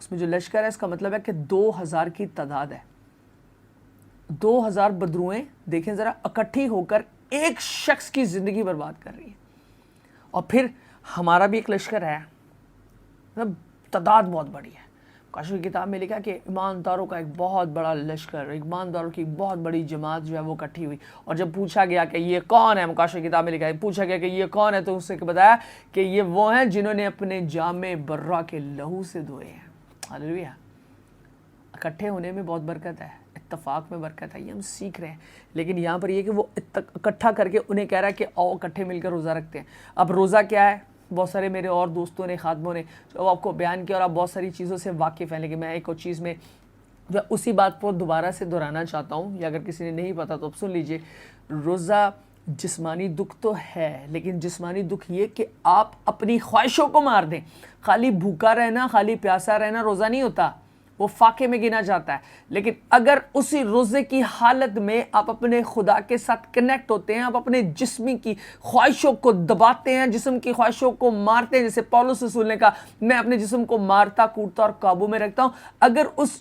اس میں جو لشکر ہے اس کا مطلب ہے کہ 2000 کی تعداد ہے. 2000 بدروئیں دیکھیں ذرا اکٹھی ہو کر ایک شخص کی زندگی برباد کر رہی ہے. اور پھر ہمارا بھی ایک لشکر ہے, مطلب تعداد بہت بڑی ہے. کاشف کی کتاب میں لکھا کہ ایمانداروں کا ایک بہت بڑا لشکر, ایمانداروں کی بہت بڑی جماعت جو ہے وہ اکٹھی ہوئی. اور جب پوچھا گیا کہ یہ کون ہے, کاشف کی کتاب میں لکھا ہے, پوچھا گیا کہ یہ کون ہے, تو اس نے بتایا کہ یہ وہ ہیں جنہوں نے اپنے جامے برہ کے لہو سے دھوئے ہیں. ہاللیلویہ. اکٹھے ہونے میں بہت برکت ہے, اتفاق میں برکت ہے, یہ ہم سیکھ رہے ہیں. لیکن یہاں پر یہ کہ وہ اکٹھا کر کے انہیں کہہ رہا ہے کہ آؤ اکٹھے مل کر روزہ رکھتے ہیں. اب روزہ کیا ہے, بہت سارے میرے اور دوستوں نے, خادموں نے جو آپ کو بیان کیا, اور آپ بہت ساری چیزوں سے واقف ہیں. لیکن میں ایک اور چیز میں جو اسی بات کو دوبارہ سے دہرانا چاہتا ہوں, یا اگر کسی نے نہیں پتا تو اب سن لیجئے. روزہ جسمانی دکھ تو ہے, لیکن جسمانی دکھ یہ کہ آپ اپنی خواہشوں کو مار دیں. خالی بھوکا رہنا, خالی پیاسا رہنا روزہ نہیں ہوتا, وہ فاقے میں گنا جاتا ہے. لیکن اگر اسی روزے کی حالت میں آپ اپنے خدا کے ساتھ کنیکٹ ہوتے ہیں, آپ اپنے جسمی کی خواہشوں کو دباتے ہیں, جسم کی خواہشوں کو مارتے ہیں, جیسے پولس رسول نے کہا میں اپنے جسم کو مارتا کوٹتا اور قابو میں رکھتا ہوں, اگر اس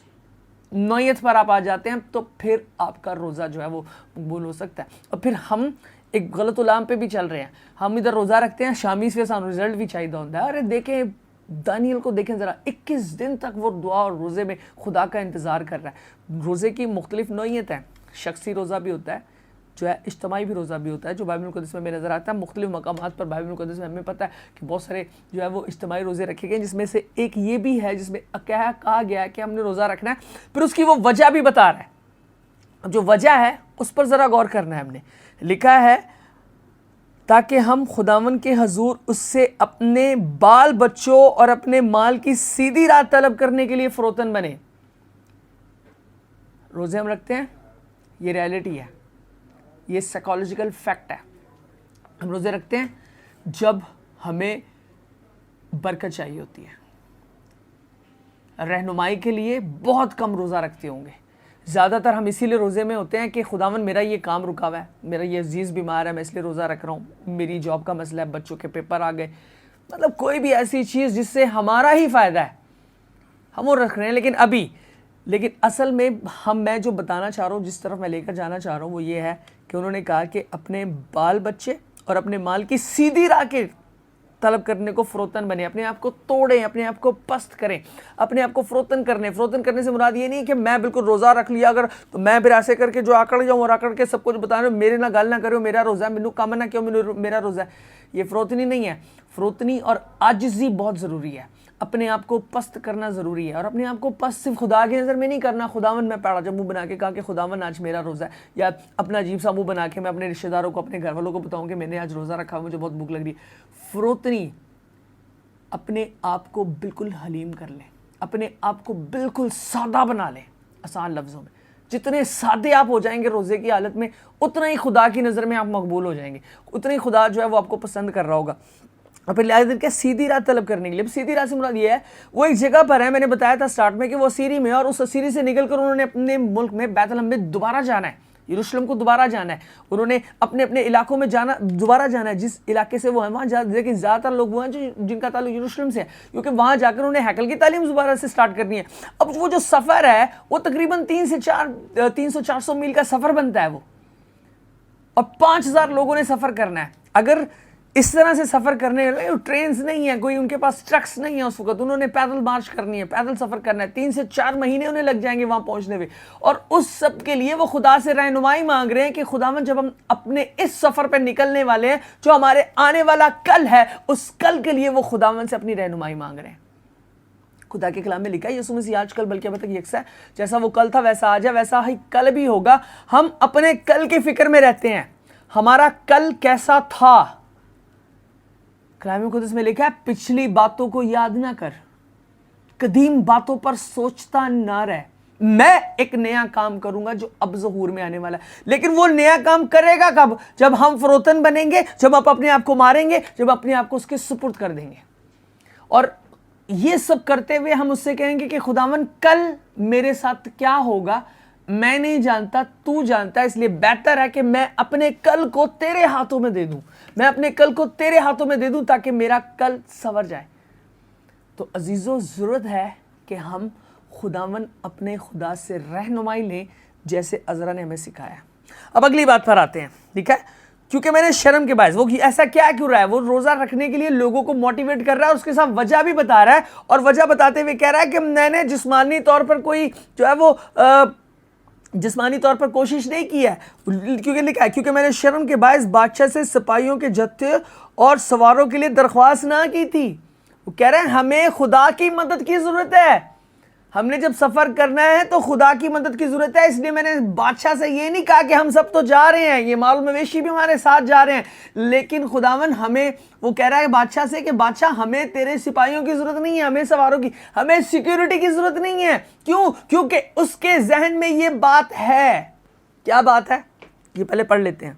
نوعیت پر آپ آ جاتے ہیں تو پھر آپ کا روزہ جو ہے وہ مقبول ہو سکتا ہے. اور پھر ہم ایک غلط علام پہ بھی چل رہے ہیں. ہم ادھر روزہ رکھتے ہیں, شامی سے سانو رزلٹ بھی چاہیے ہوتا ہے. ارے دیکھیں دانیل کو دیکھیں ذرا, 21 دن تک وہ دعا اور روزے میں خدا کا انتظار کر رہا ہے. روزے کی مختلف نوعیت ہیں, شخصی روزہ بھی ہوتا ہے, جو ہے اجتماعی بھی روزہ بھی ہوتا ہے, جو بائبل مقدس میں نظر آتا ہے. مختلف مقامات پر بائبل مقدس میں ہمیں پتہ ہے کہ بہت سارے جو ہے وہ اجتماعی روزے رکھے گئے, جس میں سے ایک یہ بھی ہے جس میں کہا گیا ہے کہ ہم نے روزہ رکھنا ہے. پھر اس کی وہ وجہ بھی بتا رہا ہے. اب جو وجہ ہے اس پر ذرا غور کرنا ہے. ہم نے لکھا ہے تاکہ ہم خداون کے حضور اس سے اپنے بال بچوں اور اپنے مال کی سیدھی راہ طلب کرنے کے لیے فروتن بنے. روزے ہم رکھتے ہیں, یہ ریالٹی ہے, یہ سائیکالوجیکل فیکٹ ہے. ہم روزے رکھتے ہیں جب ہمیں برکت چاہیے ہوتی ہے. رہنمائی کے لیے بہت کم روزہ رکھتے ہوں گے. زیادہ تر ہم اسی لیے روزے میں ہوتے ہیں کہ خداوند میرا یہ کام رکا ہوا ہے, میرا یہ عزیز بیمار ہے, میں اس لیے روزہ رکھ رہا ہوں, میری جاب کا مسئلہ ہے, بچوں کے پیپر آ گئے, مطلب کوئی بھی ایسی چیز جس سے ہمارا ہی فائدہ ہے ہم وہ رکھ رہے ہیں. لیکن اصل میں میں جو بتانا چاہ رہا ہوں, جس طرف میں لے کر جانا چاہ رہا ہوں, وہ یہ ہے کہ انہوں نے کہا کہ اپنے بال بچے اور اپنے مال کی سیدھی راہ کے طلب کرنے کو فروتن بنے. اپنے آپ کو توڑیں, اپنے آپ کو پست کریں, اپنے آپ کو فروتن کرنے سے مراد یہ نہیں کہ میں بالکل روزہ رکھ لیا اگر تو میں پھر ایسے کر کے جو آکڑ جاؤں اور آکڑ کے سب کچھ بتا رہا ہوں, میرے نہ گل نہ کرو, میرا روزہ ہے, مینوں کم نہ کیوں, میرا روزہ ہے. یہ فروتنی نہیں ہے. فروتنی اور عاجزی بہت ضروری ہے. اپنے آپ کو پست کرنا ضروری ہے, اور اپنے آپ کو پست صرف خدا کی نظر میں نہیں کرنا. خداوند میں پیڑا جب منہ بنا کے کہا کہ خداوند آج میرا روزہ ہے, یا اپنا عجیب سا منہ بنا کے میں اپنے رشتہ داروں کو, اپنے گھر والوں کو بتاؤں کہ میں نے آج روزہ رکھا, مجھے بہت بھوک لگ رہی ہے. فروتنی اپنے آپ کو بالکل حلیم کر لیں, اپنے آپ کو بالکل سادہ بنا لیں. آسان لفظوں میں جتنے سادے آپ ہو جائیں گے روزے کی حالت میں, اتنا ہی خدا کی نظر میں آپ مقبول ہو جائیں گے, اتنا ہی خدا جو ہے وہ آپ کو پسند کر رہا ہوگا. اور پھر لہٰذا کیا سیدھی راہ طلب کرنے کے لیے, سیدھی راہ سے مراد یہ ہے وہ ایک جگہ پر ہے, میں نے بتایا تھا سٹارٹ میں کہ وہ اسیری میں, اور اس اسیری سے نکل کر انہوں نے اپنے ملک میں بیت لحم میں دوبارہ جانا ہے, یروشلم کو دوبارہ جانا ہے. انہوں نے اپنے اپنے علاقوں میں دوبارہ جانا ہے, جس علاقے سے وہ ہیں وہاں لیکن زیادہ تر لوگ وہ ہیں جن کا تعلق یروشلم سے ہے, کیونکہ وہاں جا کر انہوں نے ہیکل کی تعلیم دوبارہ سے سٹارٹ کرنی ہے. اب وہ جو سفر ہے وہ تقریباً 300-400 میل کا سفر بنتا ہے وہ, اور 5000 لوگوں نے سفر کرنا ہے. اگر اس طرح سے سفر کرنے ٹرینز نہیں ہیں, کوئی ان کے پاس ٹرکس نہیں ہیں اس وقت, انہوں نے پیدل مارچ کرنی ہے, پیدل سفر کرنا ہے. 3 سے 4 مہینے انہیں لگ جائیں گے وہاں پہنچنے میں, اور اس سب کے لیے وہ خدا سے رہنمائی مانگ رہے ہیں کہ خداوند جب ہم اپنے اس سفر پہ نکلنے والے ہیں جو ہمارے آنے والا کل ہے, اس کل کے لیے وہ خداوند سے اپنی رہنمائی مانگ رہے ہیں. خدا کے کلام میں لکھا ہے یسوع مسیح آج کل بلکہ اب تک یکساں ہے, جیسا وہ کل تھا ویسا آج ہے, ویسا ہی کل بھی ہوگا. ہم اپنے کل کی فکر میں رہتے ہیں, ہمارا کل کیسا تھا. کلام مقدس میں لکھا ہے پچھلی باتوں کو یاد نہ کر, قدیم باتوں پر سوچتا نہ رہ, میں ایک نیا کام کروں گا جو اب ظہور میں آنے والا ہے. لیکن وہ نیا کام کرے گا کب؟ جب ہم فروتن بنیں گے, جب آپ اپنے آپ کو ماریں گے, جب اپنے آپ کو اس کے سپرد کر دیں گے. اور یہ سب کرتے ہوئے ہم اس سے کہیں گے کہ خداوند کل میرے ساتھ کیا ہوگا میں نہیں جانتا, تو جانتا ہے, اس لیے بہتر ہے کہ میں اپنے کل کو تیرے ہاتھوں میں دے دوں, میں اپنے کل کو تیرے ہاتھوں میں دے دوں تاکہ میرا کل سنور جائے. تو عزیزو ضرورت ہے کہ ہم خداون اپنے خدا سے رہنمائی لیں جیسے عزرا نے ہمیں سکھایا. اب اگلی بات پر آتے ہیں. ٹھیک ہے, کیونکہ میں نے شرم کے باعث, وہ ایسا کیا کیوں رہا ہے, وہ روزہ رکھنے کے لیے لوگوں کو موٹیویٹ کر رہا ہے, اس کے ساتھ وجہ بھی بتا رہا ہے, اور وجہ بتاتے ہوئے کہہ رہا ہے کہ میں نے جسمانی طور پر کوئی جو ہے وہ جسمانی طور پر کوشش نہیں کی ہے, کیونکہ لکھا ہے کیونکہ میں نے شرم کے باعث بادشاہ سے سپاہیوں کے جتھے اور سواروں کے لیے درخواست نہ کی تھی. وہ کہہ رہے ہیں ہمیں خدا کی مدد کی ضرورت ہے, ہم نے جب سفر کرنا ہے تو خدا کی مدد کی ضرورت ہے, اس لیے میں نے بادشاہ سے یہ نہیں کہا کہ ہم سب تو جا رہے ہیں, یہ مال مویشی بھی ہمارے ساتھ جا رہے ہیں, لیکن خداون ہمیں, وہ کہہ رہا ہے بادشاہ سے کہ بادشاہ ہمیں تیرے سپاہیوں کی ضرورت نہیں ہے, ہمیں سواروں کی, ہمیں سیکیورٹی کی ضرورت نہیں ہے. کیوں؟ کیونکہ اس کے ذہن میں یہ بات ہے. کیا بات ہے یہ پہلے پڑھ لیتے ہیں.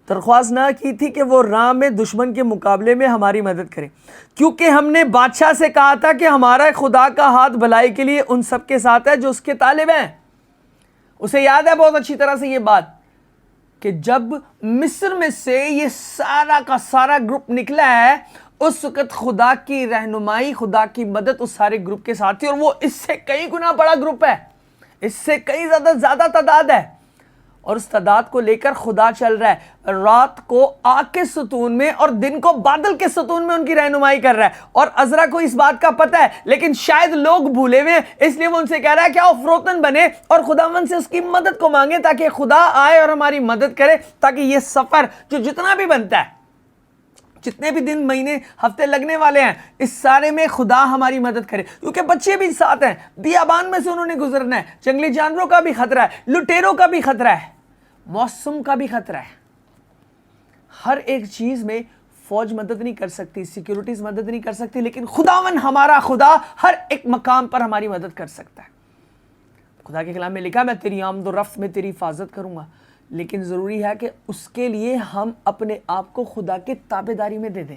درخواست نہ کی تھی کہ وہ راہ میں دشمن کے مقابلے میں ہماری مدد کرے, کیونکہ ہم نے بادشاہ سے کہا تھا کہ ہمارا خدا کا ہاتھ بھلائی کے لیے ان سب کے ساتھ ہے جو اس کے طالب ہیں. اسے یاد ہے بہت اچھی طرح سے یہ بات کہ جب مصر میں سے یہ سارا کا سارا گروپ نکلا ہے, اس وقت خدا کی رہنمائی, خدا کی مدد اس سارے گروپ کے ساتھ تھی, اور وہ اس سے کئی گنا بڑا گروپ ہے, اس سے کئی زیادہ تعداد ہے, اور اس تعداد کو لے کر خدا چل رہا ہے. رات کو آگ کے ستون میں اور دن کو بادل کے ستون میں ان کی رہنمائی کر رہا ہے, اور عزرا کو اس بات کا پتہ ہے, لیکن شاید لوگ بھولے ہوئے ہیں, اس لیے وہ ان سے کہہ رہا ہے کہ آؤ فروتن بنے اور خداوند سے اس کی مدد کو مانگیں تاکہ خدا آئے اور ہماری مدد کرے, تاکہ یہ سفر جو جتنا بھی بنتا ہے, جتنے بھی دن مہینے ہفتے لگنے والے ہیں, اس سارے میں خدا ہماری مدد کرے. کیونکہ بچے بھی ساتھ ہیں, بیابان میں سے انہوں نے گزرنا ہے, جنگلی جانوروں کا بھی خطرہ ہے, لٹیروں کا بھی خطرہ ہے, موسم کا بھی خطرہ ہے. ہر ایک چیز میں فوج مدد نہیں کر سکتی, سیکیورٹیز مدد نہیں کر سکتی, لیکن خداون ہمارا خدا ہر ایک مقام پر ہماری مدد کر سکتا ہے. خدا کے کلام میں لکھا میں تیری آمد و رفت میں تیری حفاظت کروں گا, لیکن ضروری ہے کہ اس کے لیے ہم اپنے آپ کو خدا کے تابعداری میں دے دیں,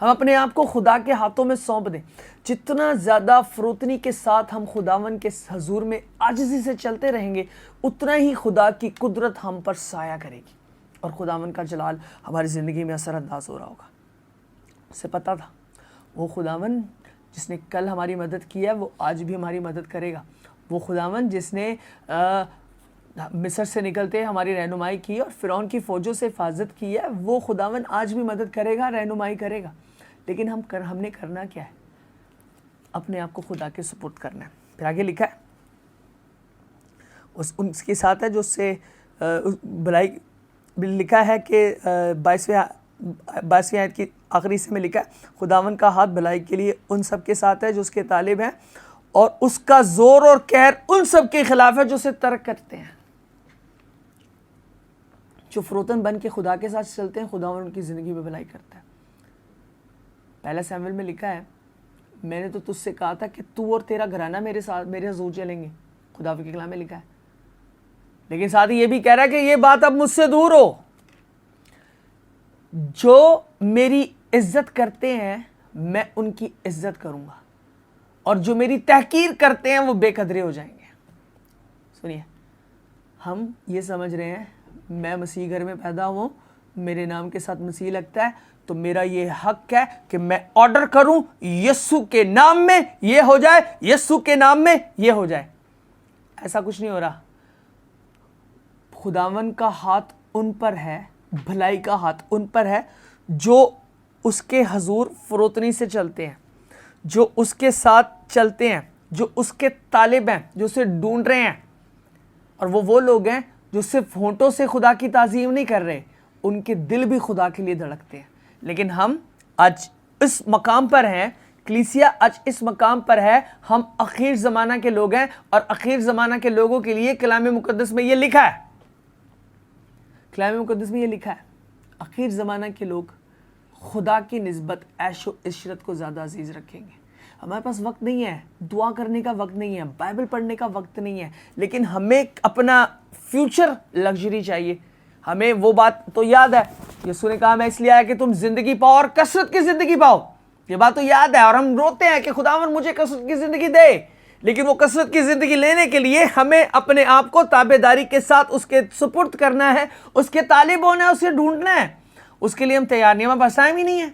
ہم اپنے آپ کو خدا کے ہاتھوں میں سونپ دیں. جتنا زیادہ فروتنی کے ساتھ ہم خداون کے حضور میں عاجزی سے چلتے رہیں گے, اتنا ہی خدا کی قدرت ہم پر سایہ کرے گی, اور خداون کا جلال ہماری زندگی میں اثر انداز ہو رہا ہوگا. اسے پتہ تھا وہ خداون جس نے کل ہماری مدد کی ہے وہ آج بھی ہماری مدد کرے گا. وہ خداون جس نے مصر سے نکلتے ہماری رہنمائی کی اور فرعون کی فوجوں سے حفاظت کی ہے, وہ خداون آج بھی مدد کرے گا, رہنمائی کرے گا. لیکن ہم نے کرنا کیا ہے؟ اپنے آپ کو خدا کے سپرد کرنا ہے. پھر آگے لکھا ہے ان کے ساتھ ہے جو اس سے بھلائی, لکھا ہے کہ 22ویں آیت کی آخری حصے میں لکھا ہے خداون کا ہاتھ بھلائی کے لیے ان سب کے ساتھ ہے جو اس کے طالب ہیں, اور اس کا زور اور قہر ان سب کے خلاف ہے جو اسے ترک کرتے ہیں. جو فروتن بن کے خدا کے ساتھ چلتے ہیں, خداوند ان کی زندگی میں بھلائی کرتا ہے. پہلا سیموئیل میں لکھا ہے میں نے تو تجھ سے کہا تھا کہ تو اور تیرا گھرانہ میرے ساتھ میرے حضور چلیں گے, خدا کے کلام میں لکھا ہے. لیکن ساتھ ہی یہ بھی کہہ رہا ہے کہ یہ بات اب مجھ سے دور ہو, جو میری عزت کرتے ہیں میں ان کی عزت کروں گا, اور جو میری تحقیر کرتے ہیں وہ بے قدرے ہو جائیں گے. سنیے, ہم یہ سمجھ رہے ہیں میں مسیح گھر میں پیدا ہوں, میرے نام کے ساتھ مسیح لگتا ہے, تو میرا یہ حق ہے کہ میں آرڈر کروں یسوع کے نام میں یہ ہو جائے, یسوع کے نام میں یہ ہو جائے. ایسا کچھ نہیں ہو رہا. خداون کا ہاتھ ان پر ہے, بھلائی کا ہاتھ ان پر ہے جو اس کے حضور فروتنی سے چلتے ہیں, جو اس کے ساتھ چلتے ہیں, جو اس کے طالب ہیں, جو اسے ڈھونڈ رہے ہیں. اور وہ لوگ ہیں جو صرف ہونٹوں سے خدا کی تعظیم نہیں کر رہے, ان کے دل بھی خدا کے لیے دھڑکتے ہیں. لیکن ہم آج اس مقام پر ہیں, کلیسیا آج اس مقام پر ہے, ہم اخیر زمانہ کے لوگ ہیں, اور اخیر زمانہ کے لوگوں کے لیے کلام مقدس میں یہ لکھا ہے, کلام مقدس میں یہ لکھا ہے اخیر زمانہ کے لوگ خدا کی نسبت عیش و عشرت کو زیادہ عزیز رکھیں گے. ہمارے پاس وقت نہیں ہے, دعا کرنے کا وقت نہیں ہے, بائبل پڑھنے کا وقت نہیں ہے, لیکن ہمیں اپنا فیوچر لگژری چاہیے. ہمیں وہ بات تو یاد ہے, یسوع نے کہا میں اس لیے آیا کہ تم زندگی پاؤ اور کثرت کی زندگی پاؤ. یہ بات تو یاد ہے, اور ہم روتے ہیں کہ خداوند مجھے کثرت کی زندگی دے. لیکن وہ کثرت کی زندگی لینے کے لیے ہمیں اپنے آپ کو تابعداری کے ساتھ اس کے سپرد کرنا ہے, اس کے طالب ہونا ہے, اسے ڈھونڈنا ہے. اس کے لیے ہم تیار نہیں, ہمارے پاس ٹائم ہی نہیں ہے.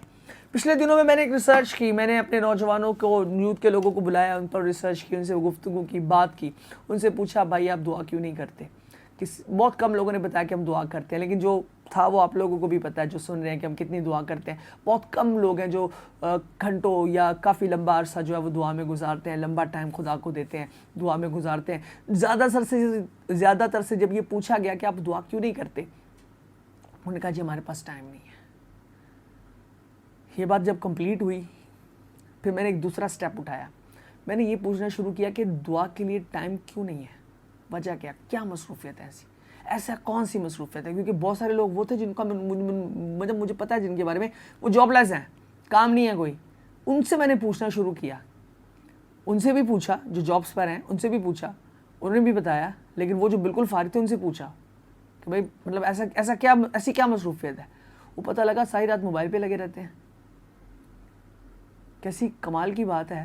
پچھلے دنوں میں نے ایک ریسرچ کی، میں نے اپنے نوجوانوں کو، یوتھ کے لوگوں کو بلایا، ان پر ریسرچ کی، ان سے گفتگو کی، بات کی، ان سے پوچھا بھائی آپ دعا کیوں نہیں کرتے؟ بہت کم لوگوں نے بتایا کہ ہم دعا کرتے ہیں، لیکن جو تھا وہ آپ لوگوں کو بھی پتہ ہے جو سن رہے ہیں کہ ہم کتنی دعا کرتے ہیں۔ بہت کم لوگ ہیں جو گھنٹوں یا کافی لمبا عرصہ جو ہے وہ دعا میں گزارتے ہیں، لمبا ٹائم خدا کو دیتے ہیں، دعا میں گزارتے ہیں۔ زیادہ تر سے جب یہ پوچھا گیا کہ آپ دعا کیوں نہیں کرتے، انہوں نے کہا جی ہمارے پاس ٹائم نہیں ہے۔ یہ بات جب کمپلیٹ ہوئی، پھر میں نے ایک دوسرا سٹیپ اٹھایا، میں نے یہ پوچھنا شروع کیا کہ دعا کے لیے ٹائم کیوں نہیں ہے؟ وجہ کیا مصروفیت ہے ایسا کون سی مصروفیت ہے؟ کیونکہ بہت سارے لوگ وہ تھے جن کا مجھے پتا ہے جن کے بارے میں، وہ جاب لیس ہیں، کام نہیں ہے کوئی۔ ان سے میں نے پوچھنا شروع کیا، ان سے بھی پوچھا جو جابس پر ہیں، ان سے بھی پوچھا، انہوں نے بھی بتایا، لیکن وہ جو بالکل فارغ تھے ان سے پوچھا کہ بھائی مطلب ایسی کیا مصروفیت ہے؟ وہ پتہ لگا ساری رات موبائل پہ لگے رہتے ہیں۔ کیسی کمال کی بات ہے،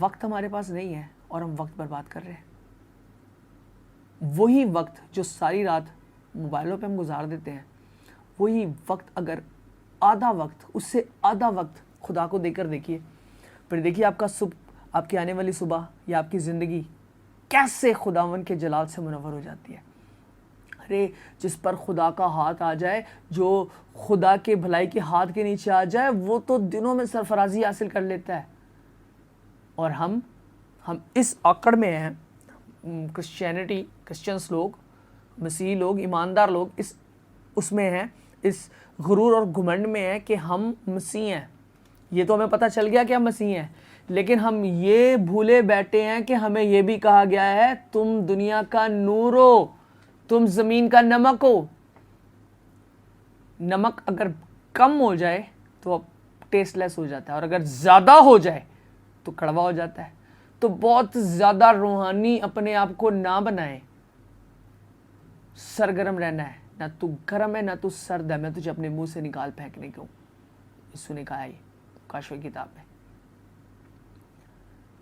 وقت ہمارے پاس نہیں ہے اور ہم وقت برباد کر رہے ہیں۔ وہی وقت جو ساری رات موبائلوں پہ ہم گزار دیتے ہیں، وہی وقت اگر آدھا وقت، اس سے آدھا وقت خدا کو دے کر دیکھیے، پھر دیکھیے آپ کی آنے والی صبح یا آپ کی زندگی کیسے خداوند کے جلال سے منور ہو جاتی ہے۔ ارے جس پر خدا کا ہاتھ آ جائے، جو خدا کے بھلائی کے ہاتھ کے نیچے آ جائے، وہ تو دنوں میں سرفرازی حاصل کر لیتا ہے۔ اور ہم اس آکڑ میں ہیں، کرسچنس لوگ، مسیحی لوگ، ایماندار لوگ اس میں ہیں، اس غرور اور گھمنڈ میں ہیں کہ ہم مسیح ہیں۔ یہ تو ہمیں پتہ چل گیا کہ ہم مسیح ہیں، لیکن ہم یہ بھولے بیٹھے ہیں کہ ہمیں یہ بھی کہا گیا ہے تم دنیا کا نور ہو، تم زمین کا نمک ہو۔ نمک اگر کم ہو جائے تو ٹیسٹ لیس ہو جاتا ہے، اور اگر زیادہ ہو جائے تو کڑوا ہو جاتا ہے۔ تو بہت زیادہ روحانی اپنے آپ کو نہ بنائیں، سرگرم رہنا ہے، نہ تو گرم ہے نہ تو سرد ہے، میں تجھے اپنے منہ سے نکال پھینکنے کو، یسوع نے کہا ہے کاشوے کتاب میں۔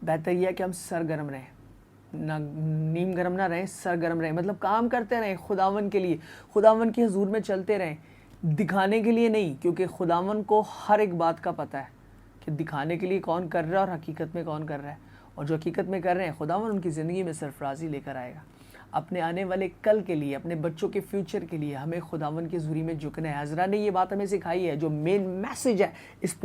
بہتر یہ ہے کہ ہم سرگرم رہیں، نہ نیم گرم نہ رہیں، سرگرم رہیں، مطلب کام کرتے رہیں خداوند کے لیے، خداوند کے حضور میں چلتے رہیں، دکھانے کے لیے نہیں، کیونکہ خداوند کو ہر ایک بات کا پتہ ہے کہ دکھانے کے لیے کون کر رہا ہے اور حقیقت میں کون کر رہا ہے، اور جو حقیقت میں کر رہے ہیں خداوند ان کی زندگی میں سرفرازی لے کر آئے گا۔ اپنے آنے والے کل کے لیے، اپنے بچوں کے فیوچر کے لیے ہمیں خداوند کی حضوری میں جھکنا ہے۔ حضرہ نے یہ بات ہمیں سکھائی ہے، جو مین میسج ہے اس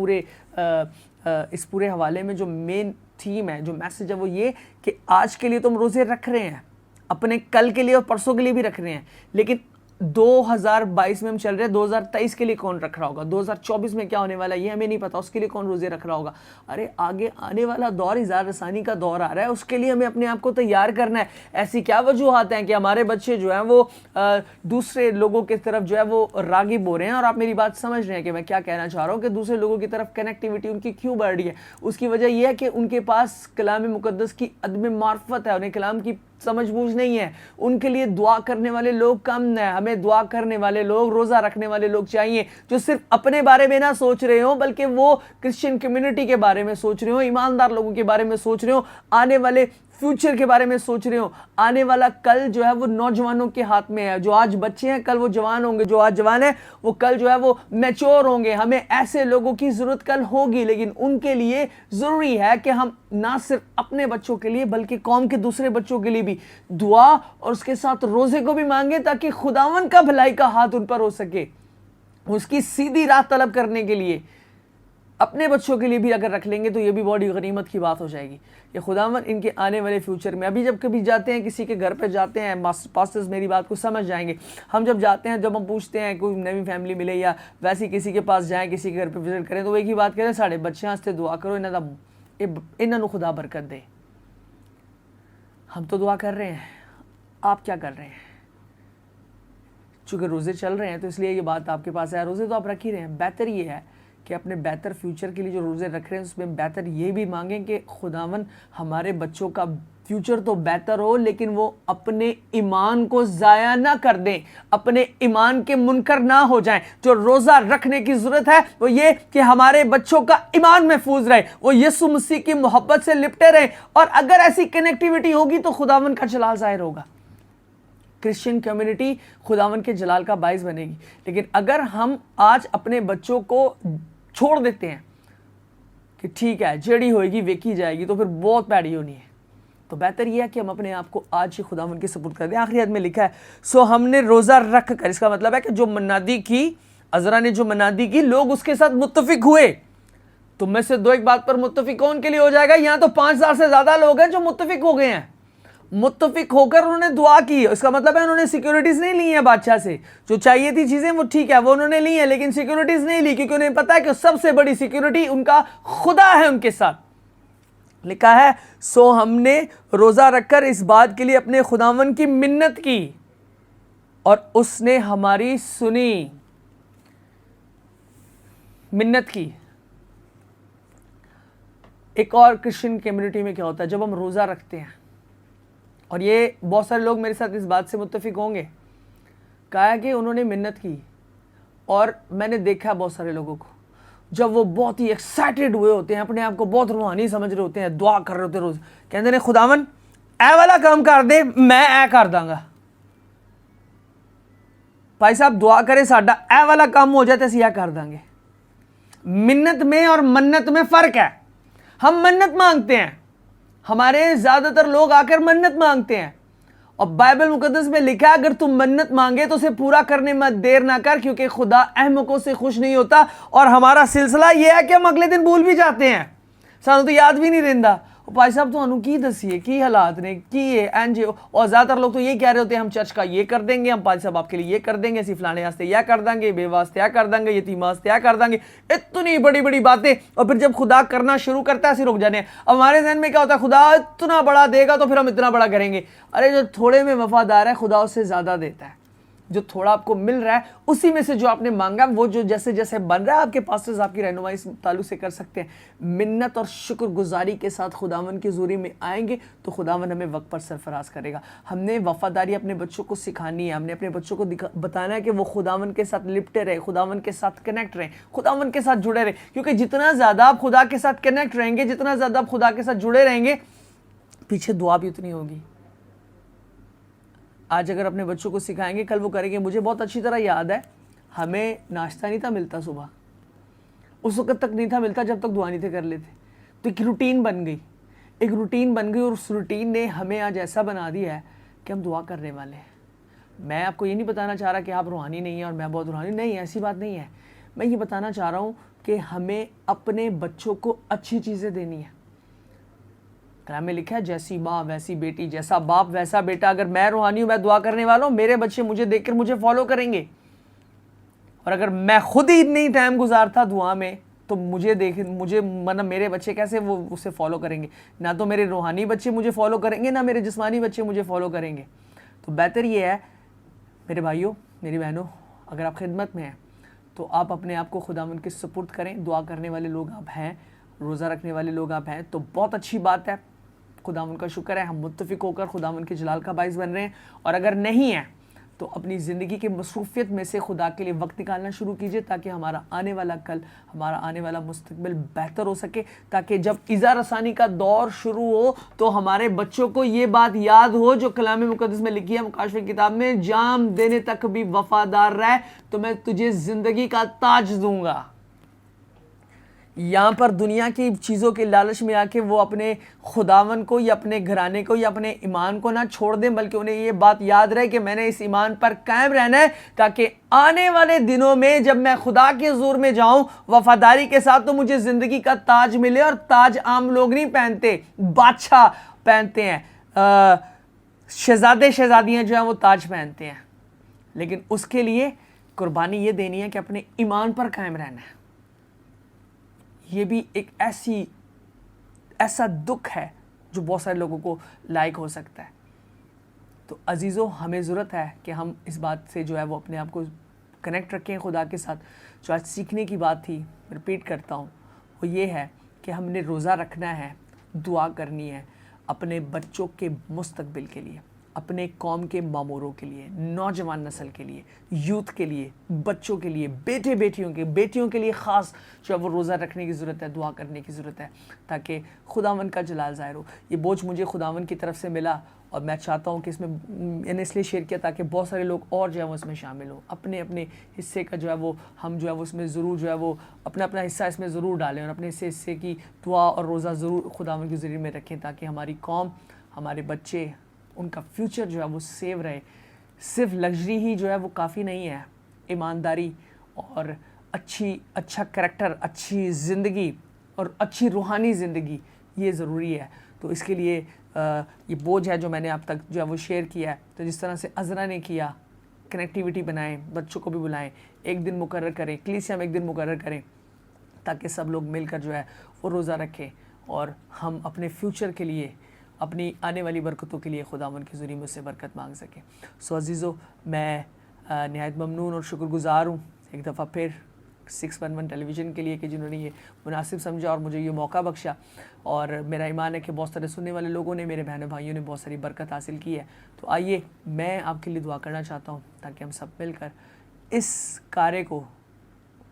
پورے حوالے میں، جو مین تھیم ہے، جو میسج ہے، وہ یہ کہ آج کے لیے تم روزے رکھ رہے ہیں، اپنے کل کے لیے اور پرسوں کے لیے بھی رکھ رہے ہیں، لیکن 2022 میں ہم چل رہے ہیں، 2023 کے لیے کون رکھ رہا ہوگا، 2024 میں کیا ہونے والا ہے یہ ہمیں نہیں پتا، اس کے لیے کون روزے رکھ رہا ہوگا۔ ارے آگے آنے والا دور اظہار رسانی کا دور آ رہا ہے، اس کے لیے ہمیں اپنے آپ کو تیار کرنا ہے۔ ایسی کیا وجوہات ہیں کہ ہمارے بچے جو ہیں وہ دوسرے لوگوں کی طرف جو ہے وہ راغب ہو رہے ہیں، اور آپ میری بات سمجھ رہے ہیں کہ میں کیا کہنا چاہ رہا ہوں، کہ دوسرے لوگوں کی طرف کنیکٹیوٹی ان کی کیوں بڑھ رہی ہے؟ اس کی وجہ یہ ہے کہ ان کے پاس کلام مقدس کی عدم معرفت ہے، انہیں کلام کی سمجھ بوجھ نہیں ہے۔ ان کے لیے دعا کرنے والے لوگ کم ہیں۔ ہمیں دعا کرنے والے لوگ، روزہ رکھنے والے لوگ چاہیے، جو صرف اپنے بارے میں نہ سوچ رہے ہوں، بلکہ وہ کرسچن کمیونٹی کے بارے میں سوچ رہے ہوں، ایماندار لوگوں کے بارے میں سوچ رہے ہوں، آنے والے فیوچر کے بارے میں سوچ رہے ہوں۔ آنے والا کل جو ہے وہ نوجوانوں کے ہاتھ میں ہے، جو آج بچے ہیں کل وہ جوان ہوں گے، جو آج جوان ہیں وہ کل جو ہے وہ میچور ہوں گے۔ ہمیں ایسے لوگوں کی ضرورت کل ہوگی، لیکن ان کے لیے ضروری ہے کہ ہم نہ صرف اپنے بچوں کے لیے بلکہ قوم کے دوسرے بچوں کے لیے بھی دعا اور اس کے ساتھ روزے کو بھی مانگیں، تاکہ خداوند کا بھلائی کا ہاتھ ان پر ہو سکے، اس کی سیدھی راہ طلب کرنے کے لیے۔ اپنے بچوں کے لیے بھی اگر رکھ لیں گے تو یہ بھی بڑی غنیمت کی بات ہو جائے گی کہ خداوند ان کے آنے والے فیوچر میں، ابھی جب کبھی جاتے ہیں کسی کے گھر پہ جاتے ہیں، پاسٹرز میری بات کو سمجھ جائیں گے، ہم جب جاتے ہیں، جب ہم پوچھتے ہیں کوئی نئی فیملی ملے یا ویسی کسی کے پاس جائیں، کسی کے گھر پہ وزٹ کریں، تو وہ ایک ہی بات کہتے ہیں، ساڑھے بچیاں سے دعا کرو انہاں نو خدا برکت دے۔ ہم تو دعا کر رہے ہیں، آپ کیا کر رہے ہیں؟ چونکہ روزے چل رہے ہیں تو اس لیے یہ بات آپ کے پاس ہے، روزے تو آپ رکھ ہی رہے ہیں۔ بہتر یہ ہے کہ اپنے بہتر فیوچر کے لیے جو روزے رکھ رہے ہیں اس میں بہتر یہ بھی مانگیں کہ خداوند ہمارے بچوں کا فیوچر تو بہتر ہو، لیکن وہ اپنے ایمان کو ضائع نہ کر دیں، اپنے ایمان کے منکر نہ ہو جائیں۔ جو روزہ رکھنے کی ضرورت ہے وہ یہ کہ ہمارے بچوں کا ایمان محفوظ رہے، وہ یسوع مسیح کی محبت سے لپٹے رہیں، اور اگر ایسی کنیکٹیوٹی ہوگی تو خداوند کا جلال ظاہر ہوگا، کرسچن کمیونٹی خداوند کے جلال کا باعث بنے گی۔ لیکن اگر ہم آج اپنے بچوں کو چھوڑ دیتے ہیں کہ ٹھیک ہے جیڑی ہوئے گی ویکھی جائے گی، تو پھر بہت پیڑی ہونی ہے۔ تو بہتر یہ ہے کہ ہم اپنے آپ کو آج ہی خداوند کے سپرد کر دیں۔ آخری آیت میں لکھا ہے سو ہم نے روزہ رکھ کر، اس کا مطلب ہے کہ جو منادی کی، عذرا نے جو منادی کی، لوگ اس کے ساتھ متفق ہوئے۔ تم میں سے دو ایک بات پر متفق ہو ان کے لیے ہو جائے گا۔ یہاں تو 5000 سے زیادہ لوگ ہیں جو متفق ہو گئے ہیں، متفق ہو کر انہوں نے دعا کی۔ اس کا مطلب ہے انہوں نے سیکیورٹیز نہیں لی ہیں بادشاہ سے، جو چاہیے تھی چیزیں وہ ٹھیک ہے وہ انہوں نے لی ہیں، لیکن سیکیورٹیز نہیں لی، کیونکہ انہیں پتا ہے کہ سب سے بڑی سیکیورٹی ان کا خدا ہے ان کے ساتھ۔ لکھا ہے سو ہم نے روزہ رکھ کر اس بات کے لیے اپنے خداوند کی منت کی اور اس نے ہماری سنی۔ منت کی۔ ایک اور کرسچن کمیونٹی میں کیا ہوتا ہے جب ہم روزہ رکھتے ہیں، اور یہ بہت سارے لوگ میرے ساتھ اس بات سے متفق ہوں گے، کہا کہ انہوں نے منت کی، اور میں نے دیکھا بہت سارے لوگوں کو جب وہ بہت ہی ایکسائٹڈ ہوئے ہوتے ہیں، اپنے آپ کو بہت روحانی سمجھ رہے ہوتے ہیں، دعا کر رہے ہوتے ہیں، روز کہتے ہیں خداون اے والا کام کر دے میں اے کر داں گا۔ بھائی صاحب دعا کرے ساڈا اے والا کام ہو جائے تو اسی اے کر دیں گے۔ منت میں اور منت میں فرق ہے۔ ہم منت مانگتے ہیں، ہمارے زیادہ تر لوگ آ کر منت مانگتے ہیں، اور بائبل مقدس میں لکھا ہے اگر تم منت مانگے تو اسے پورا کرنے میں دیر نہ کر، کیونکہ خدا احمقوں سے خوش نہیں ہوتا۔ اور ہمارا سلسلہ یہ ہے کہ ہم اگلے دن بھول بھی جاتے ہیں، سانو تو یاد بھی نہیں رہتا۔ بھائی صاحب تو انہوں کی دسیے کی حالات نے کی ہے اور زیادہ تر لوگ تو یہ کہہ رہے ہوتے ہیں ہم چرچ کا یہ کر دیں گے، ہم پادری صاحب آپ کے لیے یہ کر دیں گے، اسی فلانے واسطے یہ کر دیں گے، بے واسطے یہ کر دیں گے، یتیم واسطے یہ کر دیں گے، اتنی بڑی بڑی باتیں۔ اور پھر جب خدا کرنا شروع کرتا ہے اسی رک جانے ہیں۔ اب ہمارے ذہن میں کیا ہوتا ہے خدا اتنا بڑا دے گا تو پھر ہم اتنا بڑا کریں گے۔ ارے جو تھوڑے میں وفادار ہے خدا اس سے زیادہ دیتا ہے۔ جو تھوڑا آپ کو مل رہا ہے اسی میں سے جو آپ نے مانگا وہ جو جیسے جیسے بن رہا ہے، آپ کے پاسٹرز آپ کی رہنمائی اس تعلق سے کر سکتے ہیں۔ منت اور شکر گزاری کے ساتھ خداوند کی حضوری میں آئیں گے تو خداوند ہمیں وقت پر سرفراز کرے گا۔ ہم نے وفاداری اپنے بچوں کو سکھانی ہے، ہم نے اپنے بچوں کو بتانا ہے کہ وہ خداوند کے ساتھ لپٹے رہے، خداوند کے ساتھ کنیکٹ رہیں، خداوند کے ساتھ جڑے رہیں، کیونکہ جتنا زیادہ آپ خدا کے ساتھ کنیکٹ رہیں گے، جتنا زیادہ آپ خدا کے ساتھ جڑے رہیں گے، پیچھے دعا بھی اتنی ہوگی۔ آج اگر اپنے بچوں کو سکھائیں گے کل وہ کریں گے۔ مجھے بہت اچھی طرح یاد ہے ہمیں ناشتہ نہیں تھا ملتا صبح، اس وقت تک نہیں تھا ملتا جب تک دعا نہیں تھے کر لیتے، تو ایک روٹین بن گئی، اور اس روٹین نے ہمیں آج ایسا بنا دیا ہے کہ ہم دعا کرنے والے ہیں۔ میں آپ کو یہ نہیں بتانا چاہ رہا کہ آپ روحانی نہیں ہیں اور میں بہت روحانی نہیں، ایسی بات نہیں ہے۔ میں یہ بتانا چاہ رہا ہوں کہ ہمیں اپنے بچوں کو اچھی چیزیں دینی ہیں۔ کلام میں لکھا ہے جیسی ماں ویسی بیٹی، جیسا باپ ویسا بیٹا۔ اگر میں روحانی ہوں، میں دعا کرنے والا ہوں، میرے بچے مجھے دیکھ کر مجھے فالو کریں گے، اور اگر میں خود ہی نہیں ٹائم گزارتا دعا میں تو مطلب میرے بچے کیسے وہ اسے فالو کریں گے؟ نہ تو میرے روحانی بچے مجھے فالو کریں گے، نہ میرے جسمانی بچے مجھے فالو کریں گے۔ تو بہتر یہ ہے میرے بھائیوں میری بہنوں، اگر آپ خدمت میں ہیں تو آپ اپنے آپ کو خداوند کے سپرد کریں۔ دعا کرنے والے لوگ آپ ہیں، روزہ رکھنے والے لوگ آپ ہیں تو بہت اچھی بات ہے، خداوند کا شکر ہے، ہم متفق ہو کر خداوند کے جلال کا باعث بن رہے ہیں۔ اور اگر نہیں ہیں تو اپنی زندگی کی مصروفیت میں سے خدا کے لیے وقت نکالنا شروع کیجئے، تاکہ ہمارا آنے والا کل، ہمارا آنے والا مستقبل بہتر ہو سکے، تاکہ جب ایذا رسانی کا دور شروع ہو تو ہمارے بچوں کو یہ بات یاد ہو جو کلام مقدس میں لکھی ہے مکاشفہ کی کتاب میں، جام دینے تک بھی وفادار رہ تو میں تجھے زندگی کا تاج دوں گا۔ یہاں پر دنیا کی چیزوں کے لالچ میں آ کے وہ اپنے خداوند کو یا اپنے گھرانے کو یا اپنے ایمان کو نہ چھوڑ دیں، بلکہ انہیں یہ بات یاد رہے کہ میں نے اس ایمان پر قائم رہنا ہے، تاکہ آنے والے دنوں میں جب میں خدا کے حضور میں جاؤں وفاداری کے ساتھ تو مجھے زندگی کا تاج ملے۔ اور تاج عام لوگ نہیں پہنتے، بادشاہ پہنتے ہیں، شہزادے شہزادیاں جو ہیں وہ تاج پہنتے ہیں، لیکن اس کے لیے قربانی یہ دینی ہے کہ اپنے ایمان پر قائم رہنا ہے۔ یہ بھی ایک ایسا دکھ ہے جو بہت سارے لوگوں کو لائق ہو سکتا ہے۔ تو عزیزو، ہمیں ضرورت ہے کہ ہم اس بات سے جو ہے وہ اپنے آپ کو کنیکٹ رکھیں خدا کے ساتھ۔ جو آج سیکھنے کی بات تھی، رپیٹ کرتا ہوں، وہ یہ ہے کہ ہم نے روزہ رکھنا ہے، دعا کرنی ہے اپنے بچوں کے مستقبل کے لیے، اپنے قوم کے معموروں کے لیے، نوجوان نسل کے لیے، یوتھ کے لیے، بچوں کے لیے، بیٹیوں کے لیے خاص جو ہے وہ روزہ رکھنے کی ضرورت ہے، دعا کرنے کی ضرورت ہے، تاکہ خداوند کا جلال ظاہر ہو۔ یہ بوجھ مجھے خداوند کی طرف سے ملا اور میں چاہتا ہوں کہ اس میں نے اس لیے شیئر کیا تاکہ بہت سارے لوگ اور جو ہے وہ اس میں شامل ہوں، اپنے اپنے حصے کا جو ہے وہ ہم جو ہے وہ اس میں ضرور جو ہے وہ اپنا اپنا حصہ اس میں ضرور ڈالیں، اور اپنے حصے کی دعا اور روزہ ضرور خداوند کے ذریعے میں رکھیں تاکہ ہماری قوم، ہمارے بچے، ان کا فیوچر جو ہے وہ سیو رہے۔ صرف لگژری ہی جو ہے وہ کافی نہیں ہے، ایمانداری اور اچھا کریکٹر، اچھی زندگی اور اچھی روحانی زندگی یہ ضروری ہے۔ تو اس کے لیے یہ بوجھ ہے جو میں نے اب تک جو ہے وہ شیئر کیا ہے، تو جس طرح سے عذرا نے کیا، کنیکٹیوٹی بنائیں، بچوں کو بھی بلائیں، ایک دن مقرر کریں، کلیسیا میں ایک دن مقرر کریں تاکہ سب لوگ مل کر جو ہے وہ روزہ رکھیں اور ہم اپنے فیوچر کے لیے، اپنی آنے والی برکتوں کے لیے خداوند کے ذریعے مجھ سے برکت مانگ سکیں۔ سو عزیزو، میں نہایت ممنون اور شکر گزار ہوں ایک دفعہ پھر 611 ٹیلی ویژن کے لیے کہ جنہوں نے یہ مناسب سمجھا اور مجھے یہ موقع بخشا، اور میرا ایمان ہے کہ بہت سارے سننے والے لوگوں نے، میرے بہنوں بھائیوں نے بہت ساری برکت حاصل کی ہے۔ تو آئیے میں آپ کے لیے دعا کرنا چاہتا ہوں تاکہ ہم سب مل کر اس کارے کو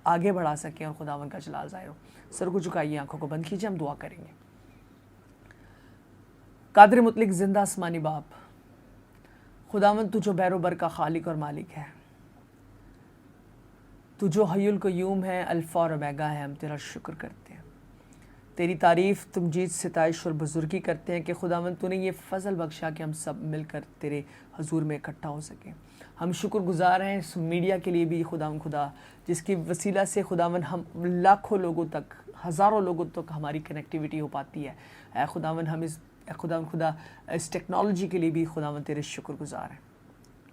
آگے بڑھا سکیں اور خداوند کا جلال ظاہر ہو۔ سر کو جھکائیے، آنکھوں کو بند کیجیے، ہم دعا کریں گے۔ قادر مطلق زندہ آسمانی باپ، خداوند تو جو بحر و بر کا خالق اور مالک ہے، تو جو حی القیوم ہے، الفا اور اومیگا ہے، ہم تیرا شکر کرتے ہیں، تیری تعریف، تمجید، ستائش اور بزرگی کرتے ہیں کہ خداوند تو نے یہ فضل بخشا کہ ہم سب مل کر تیرے حضور میں اکٹھا ہو سکیں۔ ہم شکر گزار ہیں اس میڈیا کے لیے بھی خداوند خدا، جس کی وسیلہ سے خداوند ہم لاکھوں لوگوں تک، ہزاروں لوگوں تک ہماری کنیکٹیوٹی ہو پاتی ہے۔ اے خداوند، ہم خداوند خدا اس ٹیکنالوجی کے لیے بھی خداوند تیرے شکر گزار ہیں۔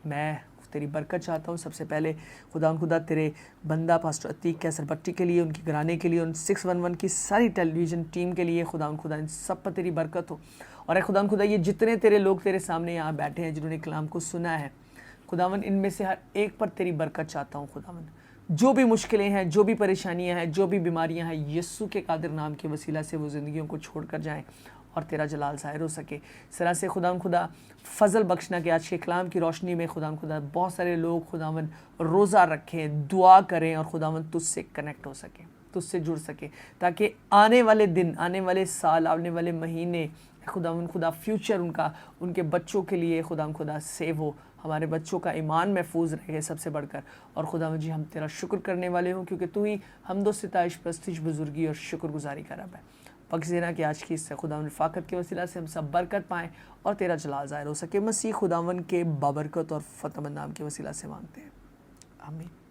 میں تیری برکت چاہتا ہوں۔ سب سے پہلے خداوند خدا تیرے بندہ پاسٹر عتیق کیسر بٹی کے لیے، ان کی گھرانے کے لیے، ان 611 کی ساری ٹیلی ویژن ٹیم کے لیے خداوند خدا ان سب پر تیری برکت ہو۔ اور اے خداوند خدا، یہ جتنے تیرے لوگ تیرے سامنے یہاں بیٹھے ہیں جنہوں نے کلام کو سنا ہے، خداوند ان میں سے ہر ایک پر تیری برکت چاہتا ہوں۔ خداوند جو بھی مشکلیں ہیں، جو بھی پریشانیاں ہیں، جو بھی بیماریاں ہیں، یسوع کے قادر نام کے وسیلہ سے وہ زندگیوں کو چھوڑ کر جائیں اور تیرا جلال ظاہر ہو سکے۔ اس طرح سے خداوند خدا فضل بخشنا کہ آج کے کلام کی روشنی میں خداوند خدا بہت سارے لوگ خداوند روزہ رکھیں، دعا کریں اور خداوند تجھ سے کنیکٹ ہو سکیں، تجھ سے جڑ سکیں، تاکہ آنے والے دن، آنے والے سال، آنے والے مہینے خداوند خدا فیوچر ان کے بچوں کے لیے خداوند خدا سیو ہو، ہمارے بچوں کا ایمان محفوظ رہے سب سے بڑھ کر۔ اور خداوند جی، ہم تیرا شکر کرنے والے ہوں کیونکہ تو ہی حمد و ستائش، پرستش، بزرگی اور شکر گزاری کا رب ہے۔ بخش دینا کہ آج کی اس سے خداوند رفاقت کے وسیلہ سے ہم سب برکت پائیں اور تیرا جلال ظاہر ہو سکے۔ مسیح خداوند کے بابرکت اور فتح مند نام کے وسیلہ سے مانگتے ہیں، آمین۔